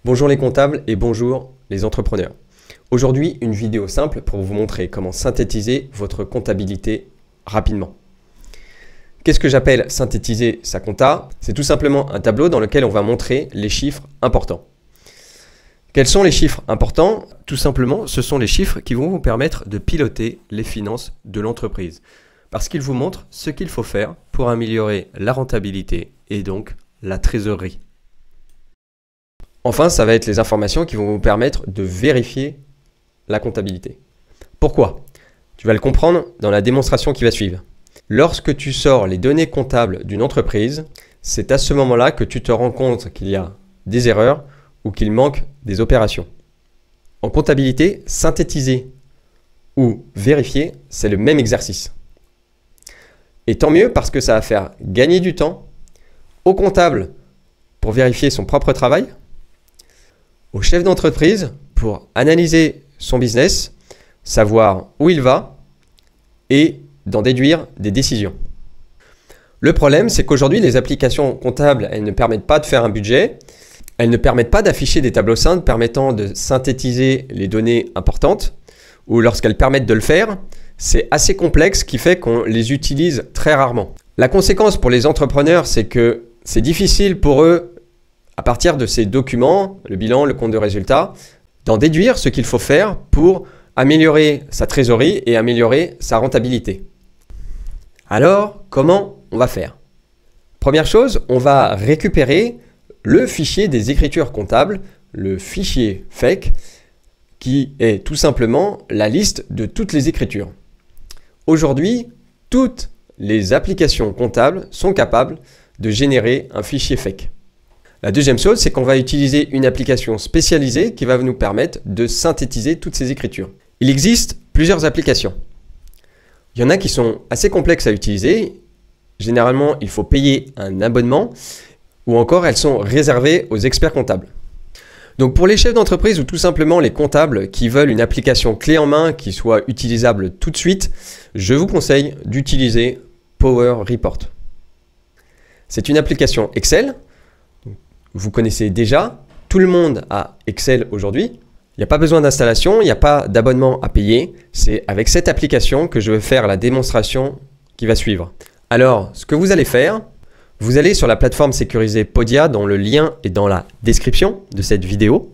Bonjour les comptables et bonjour les entrepreneurs. Aujourd'hui, une vidéo simple pour vous montrer comment synthétiser votre comptabilité rapidement. Qu'est-ce que j'appelle synthétiser sa compta? C'est tout simplement un tableau dans lequel on va montrer les chiffres importants. Quels sont les chiffres importants? Tout simplement, ce sont les chiffres qui vont vous permettre de piloter les finances de l'entreprise. Parce qu'ils vous montrent ce qu'il faut faire pour améliorer la rentabilité et donc la trésorerie. Enfin, ça va être les informations qui vont vous permettre de vérifier la comptabilité. Pourquoi? Tu vas le comprendre dans la démonstration qui va suivre. Lorsque tu sors les données comptables d'une entreprise, c'est à ce moment-là que tu te rends compte qu'il y a des erreurs ou qu'il manque des opérations. En comptabilité, synthétiser ou vérifier, c'est le même exercice. Et tant mieux parce que ça va faire gagner du temps au comptable pour vérifier son propre travail, au chef d'entreprise pour analyser son business, savoir où il va et d'en déduire des décisions. Le problème, c'est qu'aujourd'hui, les applications comptables, elles ne permettent pas de faire un budget, elles ne permettent pas d'afficher des tableaux simples permettant de synthétiser les données importantes, ou lorsqu'elles permettent de le faire, c'est assez complexe, ce qui fait qu'on les utilise très rarement. La conséquence pour les entrepreneurs, c'est que c'est difficile pour eux, à partir de ces documents, le bilan, le compte de résultat, d'en déduire ce qu'il faut faire pour améliorer sa trésorerie et améliorer sa rentabilité. Alors, comment on va faire? Première chose, on va récupérer le fichier des écritures comptables, le fichier FEC, qui est tout simplement la liste de toutes les écritures. Aujourd'hui, toutes les applications comptables sont capables de générer un fichier FEC. La deuxième chose, c'est qu'on va utiliser une application spécialisée qui va nous permettre de synthétiser toutes ces écritures. Il existe plusieurs applications. Il y en a qui sont assez complexes à utiliser. Généralement, il faut payer un abonnement ou encore elles sont réservées aux experts comptables. Donc pour les chefs d'entreprise ou tout simplement les comptables qui veulent une application clé en main qui soit utilisable tout de suite, je vous conseille d'utiliser Power Report. C'est une application Excel. Vous connaissez déjà, tout le monde a Excel aujourd'hui. Il n'y a pas besoin d'installation, il n'y a pas d'abonnement à payer. C'est avec cette application que je vais faire la démonstration qui va suivre. Alors, ce que vous allez faire, vous allez sur la plateforme sécurisée Podia dont le lien est dans la description de cette vidéo.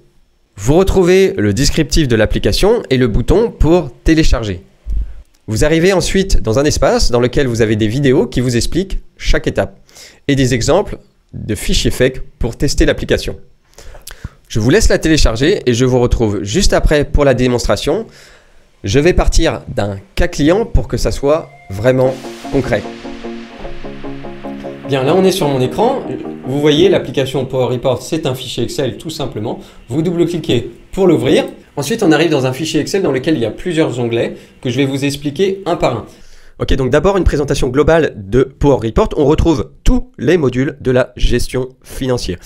Vous retrouvez le descriptif de l'application et le bouton pour télécharger. Vous arrivez ensuite dans un espace dans lequel vous avez des vidéos qui vous expliquent chaque étape et des exemples de fichiers FEC pour tester l'application. Je vous laisse la télécharger et je vous retrouve juste après pour la démonstration. Je vais partir d'un cas client pour que ça soit vraiment concret. Bien, là on est sur mon écran. Vous voyez l'application Power Report, c'est un fichier Excel tout simplement. Vous double-cliquez pour l'ouvrir. Ensuite, on arrive dans un fichier Excel dans lequel il y a plusieurs onglets que je vais vous expliquer un par un. Ok, donc d'abord une présentation globale de Power Report. On retrouve tous les modules de la gestion financière.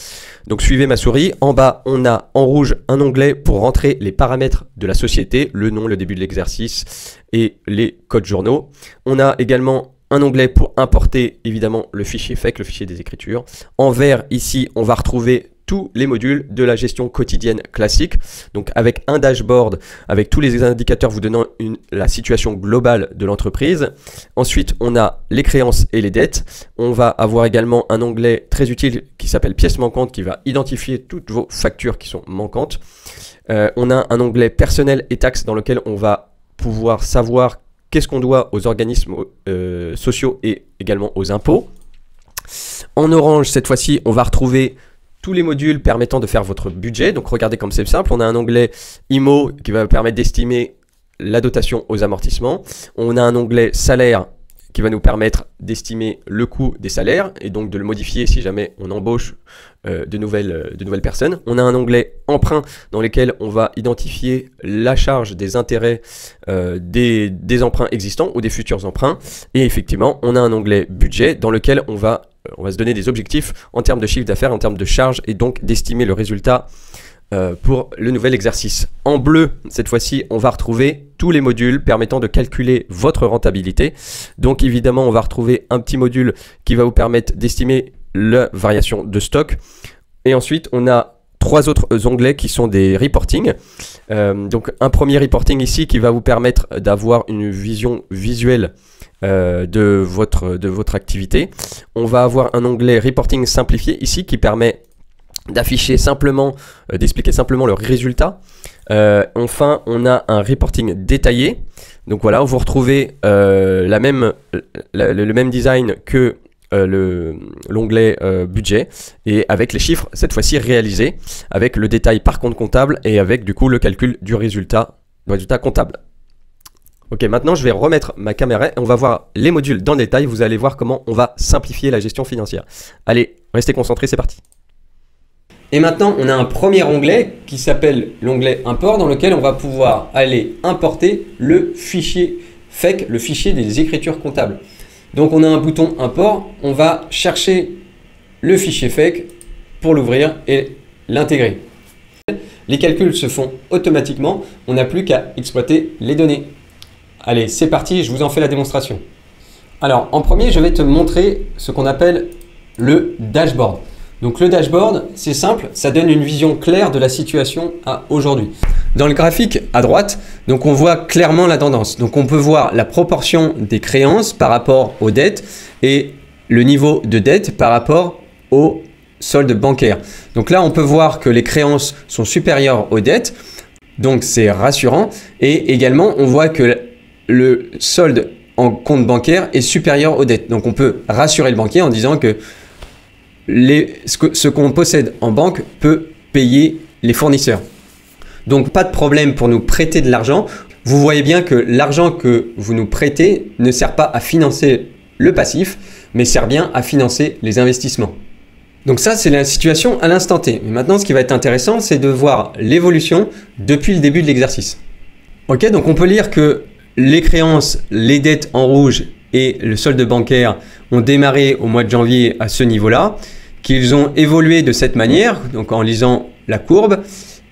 Donc suivez ma souris. En bas, on a en rouge un onglet pour rentrer les paramètres de la société, le nom, le début de l'exercice et les codes journaux. On a également un onglet pour importer évidemment le fichier FEC, le fichier des écritures. En vert, ici, on va retrouver tous les modules de la gestion quotidienne classique, donc avec un dashboard, avec tous les indicateurs vous donnant la situation globale de l'entreprise. Ensuite, on a les créances et les dettes. On va avoir également un onglet très utile qui s'appelle pièces manquantes, qui va identifier toutes vos factures qui sont manquantes. On a un onglet personnel et taxes dans lequel on va pouvoir savoir qu'est-ce qu'on doit aux organismes sociaux et également aux impôts. En orange, cette fois-ci, on va retrouver tous les modules permettant de faire votre budget. Donc regardez comme c'est simple, on a un onglet IMO qui va permettre d'estimer la dotation aux amortissements. On a un onglet salaire qui va nous permettre d'estimer le coût des salaires et donc de le modifier si jamais on embauche de nouvelles personnes. On a un onglet emprunt dans lequel on va identifier la charge des intérêts des emprunts existants ou des futurs emprunts. Et effectivement, on a un onglet budget dans lequel on va se donner des objectifs en termes de chiffre d'affaires, en termes de charges et donc d'estimer le résultat pour le nouvel exercice. En bleu, cette fois-ci, on va retrouver tous les modules permettant de calculer votre rentabilité. Donc évidemment, on va retrouver un petit module qui va vous permettre d'estimer la variation de stock. Et ensuite, on a 3 autres onglets qui sont des reporting. Donc un premier reporting ici qui va vous permettre d'avoir une vision visuelle de votre activité. On va avoir un onglet reporting simplifié ici qui permet d'afficher simplement, d'expliquer simplement le résultat. Enfin, on a un reporting détaillé. Donc voilà, vous retrouvez le même design que l'onglet budget et avec les chiffres cette fois-ci réalisés, avec le détail par compte comptable et avec du coup le calcul du résultat comptable. Ok, maintenant je vais remettre ma caméra et on va voir les modules dans le détail. Vous allez voir comment on va simplifier la gestion financière. Allez, restez concentrés, c'est parti. Et maintenant, on a un premier onglet qui s'appelle l'onglet import, dans lequel on va pouvoir aller importer le fichier FEC, le fichier des écritures comptables. Donc on a un bouton import, on va chercher le fichier FEC pour l'ouvrir et l'intégrer. Les calculs se font automatiquement, on n'a plus qu'à exploiter les données. Allez, c'est parti, je vous en fais la démonstration. Alors en premier, je vais te montrer ce qu'on appelle le dashboard. Donc le dashboard, c'est simple, ça donne une vision claire de la situation à aujourd'hui. Dans le graphique à droite, donc on voit clairement la tendance. Donc on peut voir la proportion des créances par rapport aux dettes et le niveau de dette par rapport au solde bancaire. Donc là, on peut voir que les créances sont supérieures aux dettes, donc c'est rassurant. Et également, on voit que le solde en compte bancaire est supérieur aux dettes. Donc on peut rassurer le banquier en disant que ce qu'on possède en banque peut payer les fournisseurs. Donc pas de problème pour nous prêter de l'argent. Vous voyez bien que l'argent que vous nous prêtez ne sert pas à financer le passif, mais sert bien à financer les investissements. Donc ça, c'est la situation à l'instant T. Mais maintenant, ce qui va être intéressant, c'est de voir l'évolution depuis le début de l'exercice. Ok, donc on peut lire que les créances, les dettes en rouge et le solde bancaire ont démarré au mois de janvier à ce niveau-là, qu'ils ont évolué de cette manière, donc en lisant la courbe.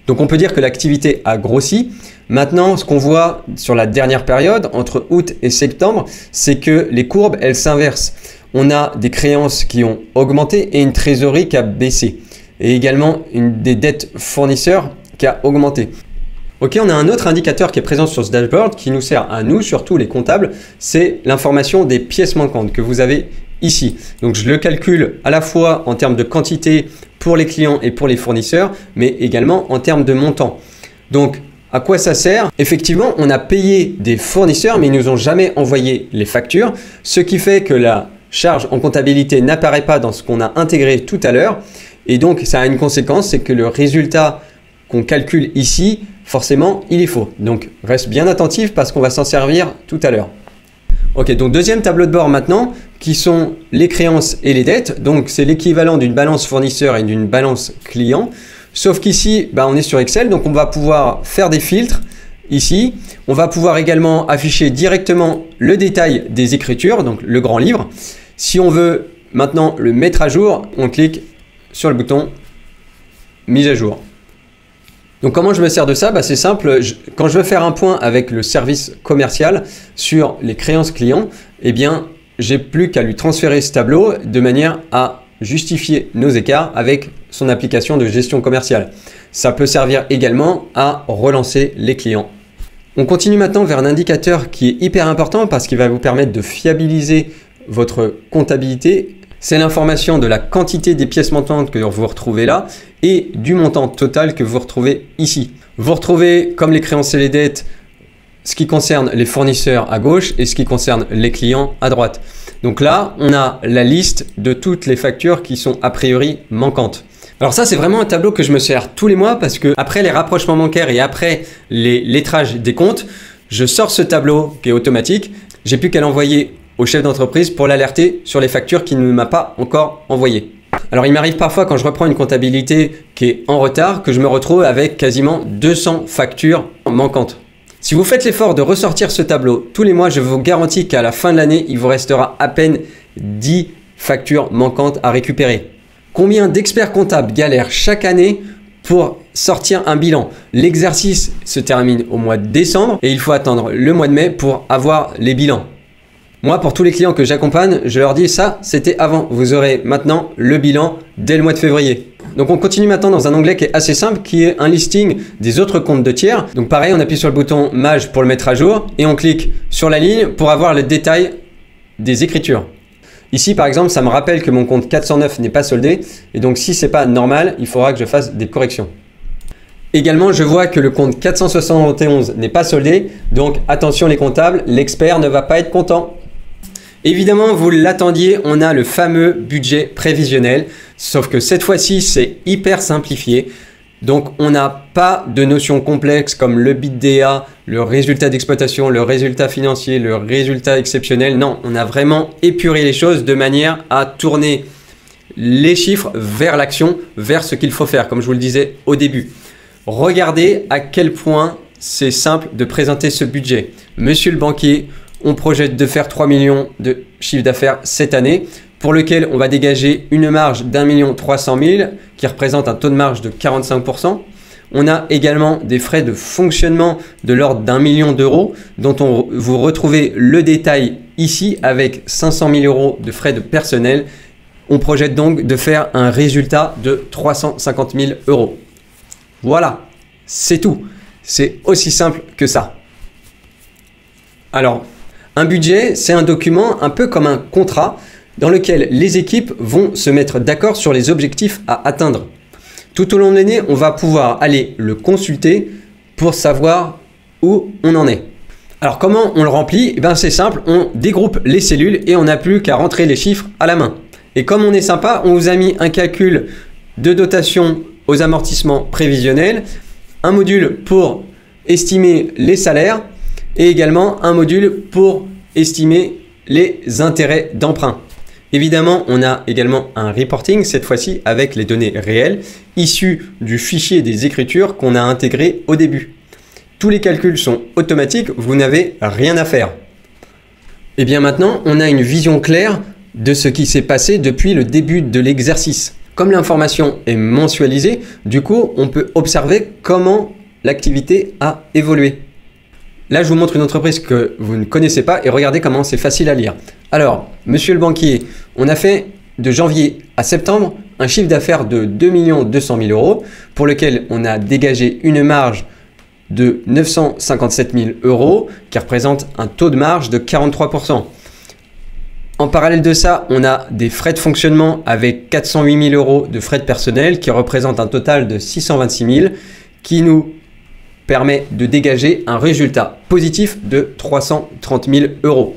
Donc on peut dire que l'activité a grossi. Maintenant, ce qu'on voit sur la dernière période, entre août et septembre, c'est que les courbes, elles s'inversent. On a des créances qui ont augmenté et une trésorerie qui a baissé. Et également des dettes fournisseurs qui a augmenté. Ok, on a un autre indicateur qui est présent sur ce dashboard qui nous sert à nous, surtout les comptables, c'est l'information des pièces manquantes que vous avez ici. Donc je le calcule à la fois en termes de quantité pour les clients et pour les fournisseurs, mais également en termes de montant. Donc à quoi ça sert? Effectivement, on a payé des fournisseurs, mais ils ne nous ont jamais envoyé les factures, ce qui fait que la charge en comptabilité n'apparaît pas dans ce qu'on a intégré tout à l'heure. Et donc ça a une conséquence, c'est que le résultat qu'on calcule ici, forcément, il est faux. Donc, reste bien attentif parce qu'on va s'en servir tout à l'heure. Ok, donc deuxième tableau de bord maintenant, qui sont les créances et les dettes. Donc, c'est l'équivalent d'une balance fournisseur et d'une balance client. Sauf qu'ici, on est sur Excel, donc on va pouvoir faire des filtres ici. On va pouvoir également afficher directement le détail des écritures, donc le grand livre. Si on veut maintenant le mettre à jour, on clique sur le bouton mise à jour. Donc comment je me sers de ça? C'est simple, quand je veux faire un point avec le service commercial sur les créances clients, eh bien j'ai plus qu'à lui transférer ce tableau de manière à justifier nos écarts avec son application de gestion commerciale. Ça peut servir également à relancer les clients. On continue maintenant vers un indicateur qui est hyper important parce qu'il va vous permettre de fiabiliser votre comptabilité. C'est l'information de la quantité des pièces manquantes que vous retrouvez là et du montant total que vous retrouvez ici. Vous retrouvez, comme les créances et les dettes, ce qui concerne les fournisseurs à gauche et ce qui concerne les clients à droite. Donc là, on a la liste de toutes les factures qui sont a priori manquantes. Alors ça, c'est vraiment un tableau que je me sers tous les mois parce que après les rapprochements bancaires et après les lettrages des comptes, je sors ce tableau qui est automatique. J'ai plus qu'à l'envoyer au chef d'entreprise pour l'alerter sur les factures qu'il ne m'a pas encore envoyées. Alors il m'arrive parfois quand je reprends une comptabilité qui est en retard que je me retrouve avec quasiment 200 factures manquantes. Si vous faites l'effort de ressortir ce tableau tous les mois, je vous garantis qu'à la fin de l'année, il vous restera à peine 10 factures manquantes à récupérer. Combien d'experts comptables galèrent chaque année pour sortir un bilan? L'exercice se termine au mois de décembre et il faut attendre le mois de mai pour avoir les bilans. Moi, pour tous les clients que j'accompagne, je leur dis ça, c'était avant. Vous aurez maintenant le bilan dès le mois de février. Donc on continue maintenant dans un onglet qui est assez simple, qui est un listing des autres comptes de tiers. Donc pareil, on appuie sur le bouton Mage pour le mettre à jour et on clique sur la ligne pour avoir le détail des écritures. Ici par exemple, ça me rappelle que mon compte 409 n'est pas soldé et donc si c'est pas normal, il faudra que je fasse des corrections. Également, je vois que le compte 471 n'est pas soldé, donc attention les comptables, l'expert ne va pas être content. Évidemment, vous l'attendiez, on a le fameux budget prévisionnel, sauf que cette fois-ci, c'est hyper simplifié. Donc, on n'a pas de notions complexes comme le BITDA, le résultat d'exploitation, le résultat financier, le résultat exceptionnel. Non, on a vraiment épuré les choses de manière à tourner les chiffres vers l'action, vers ce qu'il faut faire, comme je vous le disais au début. Regardez à quel point c'est simple de présenter ce budget. Monsieur le banquier, on projette de faire 3 millions de chiffre d'affaires cette année, pour lequel on va dégager une marge d'1,3 million qui représente un taux de marge de 45%. On a également des frais de fonctionnement de l'ordre d'1 million d'euros, dont vous retrouvez le détail ici avec 500 000 euros de frais de personnel. On projette donc de faire un résultat de 350 000 euros. Voilà, c'est tout. C'est aussi simple que ça. Alors, un budget, c'est un document un peu comme un contrat dans lequel les équipes vont se mettre d'accord sur les objectifs à atteindre. Tout au long de l'année, on va pouvoir aller le consulter pour savoir où on en est. Alors, comment on le remplit? Eh bien, c'est simple, on dégroupe les cellules et on n'a plus qu'à rentrer les chiffres à la main. Et comme on est sympa, on vous a mis un calcul de dotation aux amortissements prévisionnels, un module pour estimer les salaires et également un module pour estimer les intérêts d'emprunt. Évidemment, on a également un reporting, cette fois-ci avec les données réelles, issues du fichier des écritures qu'on a intégré au début. Tous les calculs sont automatiques, vous n'avez rien à faire. Et bien maintenant, on a une vision claire de ce qui s'est passé depuis le début de l'exercice. Comme l'information est mensualisée, du coup, on peut observer comment l'activité a évolué. Là, je vous montre une entreprise que vous ne connaissez pas et regardez comment c'est facile à lire. Alors, monsieur le banquier, on a fait de janvier à septembre un chiffre d'affaires de 2 200 000 euros pour lequel on a dégagé une marge de 957 000 euros qui représente un taux de marge de 43%. En parallèle de ça, on a des frais de fonctionnement avec 408 000 euros de frais de personnel qui représentent un total de 626 000 qui nous permet de dégager un résultat positif de 330 000 euros.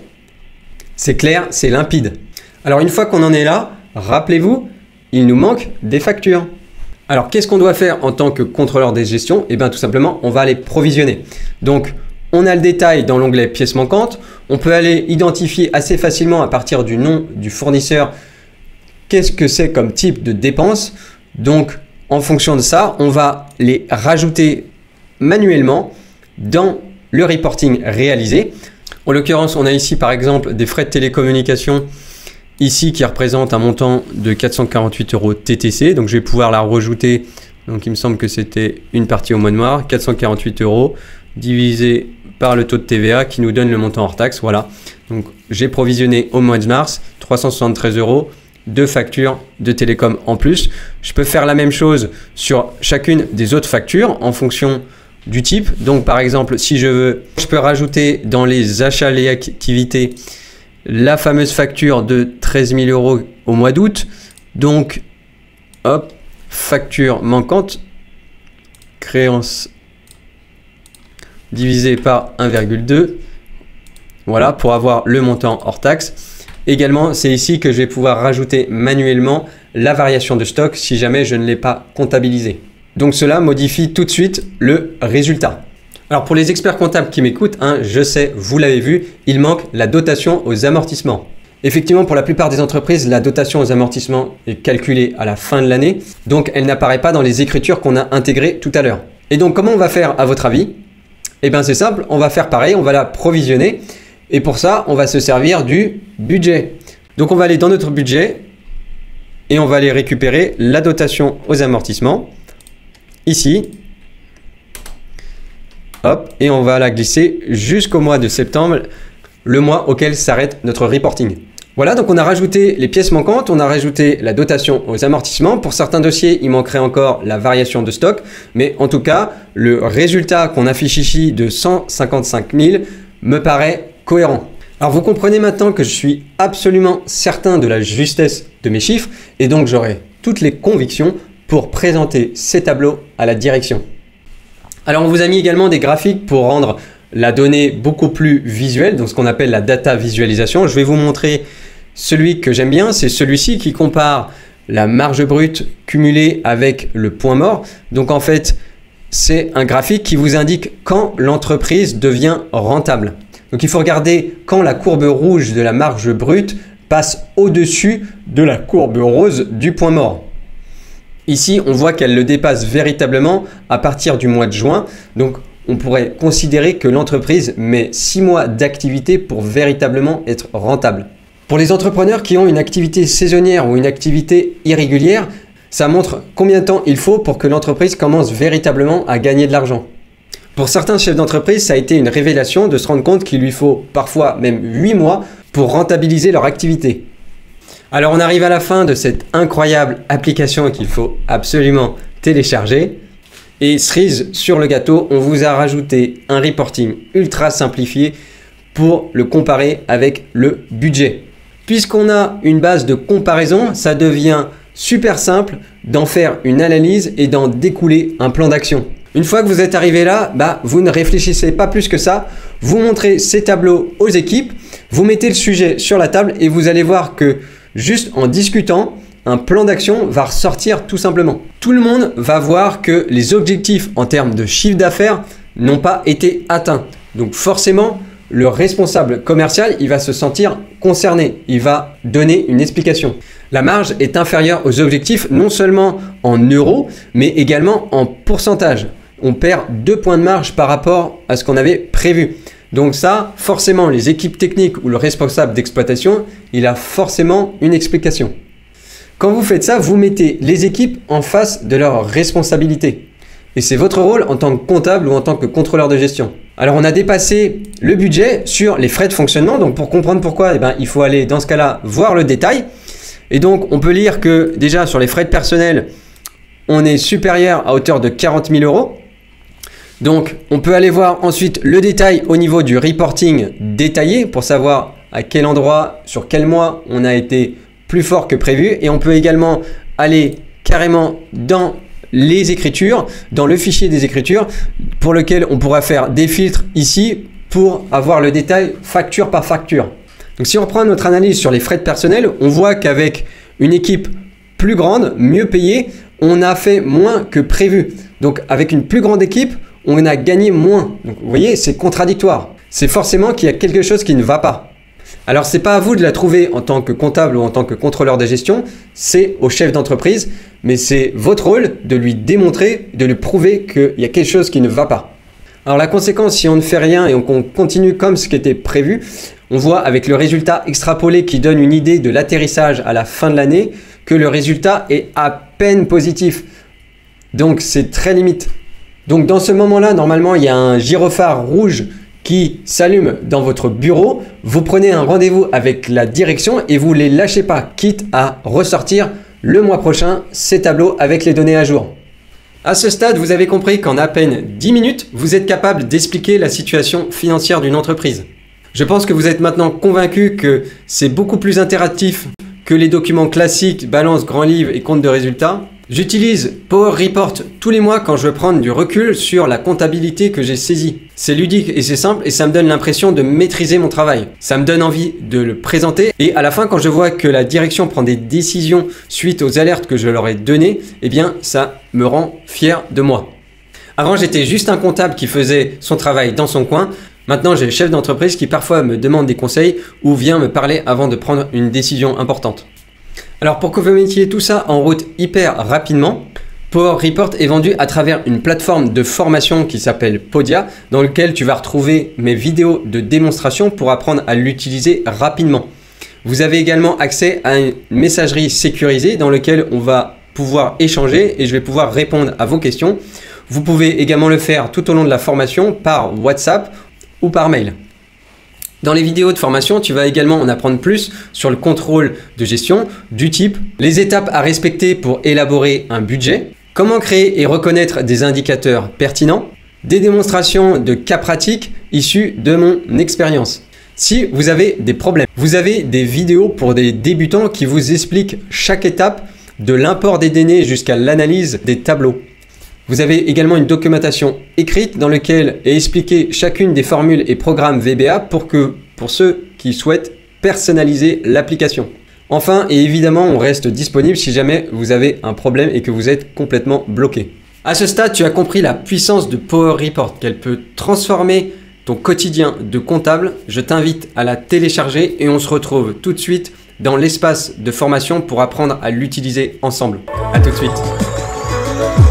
C'est clair, c'est limpide. Alors une fois qu'on en est là, rappelez-vous, il nous manque des factures. Alors qu'est-ce qu'on doit faire en tant que contrôleur des gestions? Eh bien tout simplement, on va les provisionner. Donc on a le détail dans l'onglet pièces manquantes. On peut aller identifier assez facilement à partir du nom du fournisseur qu'est-ce que c'est comme type de dépense. Donc en fonction de ça, on va les rajouter manuellement dans le reporting réalisé. En l'occurrence, on a ici par exemple des frais de télécommunication ici qui représentent un montant de 448 euros TTC. Donc je vais pouvoir la rajouter. Donc il me semble que c'était une partie au mois de mars, 448 euros divisé par le taux de TVA qui nous donne le montant hors taxe. Voilà. Donc j'ai provisionné au mois de mars 373 euros de factures de télécom en plus. Je peux faire la même chose sur chacune des autres factures en fonction du type. Donc par exemple, si je veux, je peux rajouter dans les achats et activités la fameuse facture de 13 000 euros au mois d'août. Donc hop, facture manquante, créance divisé par 1,2. Voilà, pour avoir le montant hors taxe. Également, c'est ici que je vais pouvoir rajouter manuellement la variation de stock si jamais je ne l'ai pas comptabilisé. Donc cela modifie tout de suite le résultat. Alors pour les experts comptables qui m'écoutent, je sais, vous l'avez vu, il manque la dotation aux amortissements. Effectivement, pour la plupart des entreprises, la dotation aux amortissements est calculée à la fin de l'année, donc elle n'apparaît pas dans les écritures qu'on a intégrées tout à l'heure. Et donc comment on va faire à votre avis? Eh bien c'est simple, on va faire pareil, on va la provisionner et pour ça, on va se servir du budget. Donc on va aller dans notre budget et on va aller récupérer la dotation aux amortissements ici. Hop, et on va la glisser jusqu'au mois de septembre, le mois auquel s'arrête notre reporting. Voilà, donc on a rajouté les pièces manquantes, on a rajouté la dotation aux amortissements. Pour certains dossiers, il manquerait encore la variation de stock, mais en tout cas, le résultat qu'on affiche ici de 155 000 me paraît cohérent. Alors vous comprenez maintenant que je suis absolument certain de la justesse de mes chiffres et donc j'aurai toutes les convictions pour présenter ces tableaux à la direction. Alors on vous a mis également des graphiques pour rendre la donnée beaucoup plus visuelle, donc ce qu'on appelle la data visualisation. Je vais vous montrer celui que j'aime bien, c'est celui-ci qui compare la marge brute cumulée avec le point mort. Donc en fait, c'est un graphique qui vous indique quand l'entreprise devient rentable. Donc il faut regarder quand la courbe rouge de la marge brute passe au-dessus de la courbe rose du point mort. Ici, on voit qu'elle le dépasse véritablement à partir du mois de juin. Donc on pourrait considérer que l'entreprise met 6 mois d'activité pour véritablement être rentable. Pour les entrepreneurs qui ont une activité saisonnière ou une activité irrégulière, ça montre combien de temps il faut pour que l'entreprise commence véritablement à gagner de l'argent. Pour certains chefs d'entreprise, ça a été une révélation de se rendre compte qu'il lui faut parfois même 8 mois pour rentabiliser leur activité. Alors on arrive à la fin de cette incroyable application qu'il faut absolument télécharger. Et cerise sur le gâteau, on vous a rajouté un reporting ultra simplifié pour le comparer avec le budget. Puisqu'on a une base de comparaison, ça devient super simple d'en faire une analyse et d'en découler un plan d'action. Une fois que vous êtes arrivé là, vous ne réfléchissez pas plus que ça. Vous montrez ces tableaux aux équipes, vous mettez le sujet sur la table et vous allez voir que juste en discutant, un plan d'action va ressortir tout simplement. Tout le monde va voir que les objectifs en termes de chiffre d'affaires n'ont pas été atteints. Donc forcément, le responsable commercial, il va se sentir concerné. Il va donner une explication. La marge est inférieure aux objectifs non seulement en euros, mais également en pourcentage. On perd 2 points de marge par rapport à ce qu'on avait prévu. Donc ça, forcément, les équipes techniques ou le responsable d'exploitation, il a forcément une explication. Quand vous faites ça, vous mettez les équipes en face de leurs responsabilités. Et c'est votre rôle en tant que comptable ou en tant que contrôleur de gestion. Alors on a dépassé le budget sur les frais de fonctionnement. Donc pour comprendre pourquoi, il faut aller dans ce cas-là voir le détail. Et donc on peut lire que déjà sur les frais de personnel, on est supérieur à hauteur de 40 000 euros. Donc on peut aller voir ensuite le détail au niveau du reporting détaillé pour savoir à quel endroit, sur quel mois on a été plus fort que prévu. Et on peut également aller carrément dans les écritures, dans le fichier des écritures pour lequel on pourra faire des filtres ici pour avoir le détail facture par facture. Donc si on reprend notre analyse sur les frais de personnel, on voit qu'avec une équipe plus grande, mieux payée, on a fait moins que prévu. Donc avec une plus grande équipe, on a gagné moins. Donc vous voyez, c'est contradictoire. C'est forcément qu'il y a quelque chose qui ne va pas. Alors ce n'est pas à vous de la trouver en tant que comptable ou en tant que contrôleur de gestion, c'est au chef d'entreprise, mais c'est votre rôle de lui démontrer, de lui prouver qu'il y a quelque chose qui ne va pas. Alors la conséquence, si on ne fait rien et qu'on continue comme ce qui était prévu, on voit avec le résultat extrapolé qui donne une idée de l'atterrissage à la fin de l'année que le résultat est à peine positif. Donc c'est très limite. Donc dans ce moment-là, normalement, il y a un gyrophare rouge qui s'allume dans votre bureau. Vous prenez un rendez-vous avec la direction et vous ne les lâchez pas, quitte à ressortir le mois prochain ces tableaux avec les données à jour. À ce stade, vous avez compris qu'en à peine 10 minutes, vous êtes capable d'expliquer la situation financière d'une entreprise. Je pense que vous êtes maintenant convaincu que c'est beaucoup plus interactif que les documents classiques, balance, grand livre et compte de résultats. J'utilise Power Report tous les mois quand je veux prendre du recul sur la comptabilité que j'ai saisie. C'est ludique et c'est simple et ça me donne l'impression de maîtriser mon travail. Ça me donne envie de le présenter et à la fin, quand je vois que la direction prend des décisions suite aux alertes que je leur ai données, eh bien ça me rend fier de moi. Avant, j'étais juste un comptable qui faisait son travail dans son coin. Maintenant, j'ai le chef d'entreprise qui parfois me demande des conseils ou vient me parler avant de prendre une décision importante. Alors pour que vous mettiez tout ça en route hyper rapidement, Power Report est vendu à travers une plateforme de formation qui s'appelle Podia, dans lequel tu vas retrouver mes vidéos de démonstration pour apprendre à l'utiliser rapidement. Vous avez également accès à une messagerie sécurisée dans laquelle on va pouvoir échanger et je vais pouvoir répondre à vos questions. Vous pouvez également le faire tout au long de la formation par WhatsApp ou par mail. Dans les vidéos de formation, tu vas également en apprendre plus sur le contrôle de gestion, du type, les étapes à respecter pour élaborer un budget, comment créer et reconnaître des indicateurs pertinents, des démonstrations de cas pratiques issus de mon expérience. Si vous avez des problèmes, vous avez des vidéos pour des débutants qui vous expliquent chaque étape de l'import des données jusqu'à l'analyse des tableaux. Vous avez également une documentation écrite dans laquelle est expliquée chacune des formules et programmes VBA pour ceux qui souhaitent personnaliser l'application. Enfin et évidemment, on reste disponible si jamais vous avez un problème et que vous êtes complètement bloqué. À ce stade, tu as compris la puissance de Power Report, qu'elle peut transformer ton quotidien de comptable. Je t'invite à la télécharger et on se retrouve tout de suite dans l'espace de formation pour apprendre à l'utiliser ensemble. À tout de suite.